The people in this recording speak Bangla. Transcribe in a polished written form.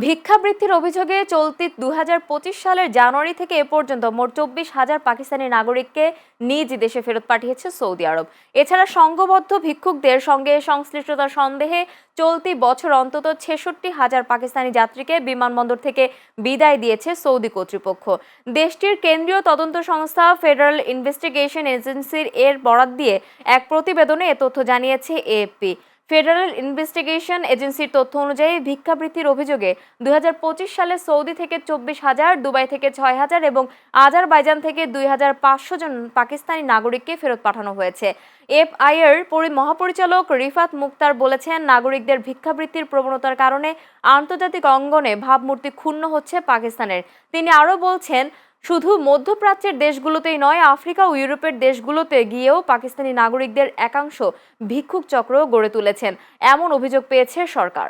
ভিক্ষাবৃত্তির অভিযোগে চলতি ২০২৫ সালের জানুয়ারি থেকে এ পর্যন্ত মোট ২৪,০০০ পাকিস্তানি নাগরিককে নিজ দেশে ফেরত পাঠিয়েছে সৌদি আরব। এছাড়া সংঘবদ্ধ ভিক্ষুকদের সঙ্গে সংশ্লিষ্টতার সন্দেহে চলতি বছর অন্তত ৬৬,০০০ পাকিস্তানি যাত্রীকে বিমানবন্দর থেকে বিদায় দিয়েছে সৌদি কর্তৃপক্ষ। দেশটির কেন্দ্রীয় তদন্ত সংস্থা ফেডারেল ইনভেস্টিগেশন এজেন্সির এর বরাত দিয়ে এক প্রতিবেদনে এ তথ্য জানিয়েছে এএফপি। ফেডারেল ইনভেস্টিগেশন এজেন্সির তথ্য অনুযায়ী ভিক্ষাবৃত্তির অভিযোগে ২০২৫ সালে সৌদি থেকে ২৪,০০০, দুবাই থেকে ৬,০০০ এবং আজারবাইজান থেকে ২,৫০০ জন পাকিস্তানি নাগরিককে ফেরত পাঠানো হয়েছে। এফআইআর মহাপরিচালক রিফাত মুক্তার বলেছেন, নাগরিকদের ভিক্ষাবৃত্তির প্রবণতার কারণে আন্তর্জাতিক অঙ্গনে ভাবমূর্তি ক্ষুণ্ণ হচ্ছে পাকিস্তানের। তিনি আরও বলছেন, শুধু মধ্যপ্রাচ্যের দেশগুলোতেই নয়, আফ্রিকা ও ইউরোপের দেশগুলোতে গিয়েও পাকিস্তানি নাগরিকদের একাংশ ভিক্ষুক চক্র গড়ে তুলেছেন, এমন অভিযোগ পেয়েছে সরকার।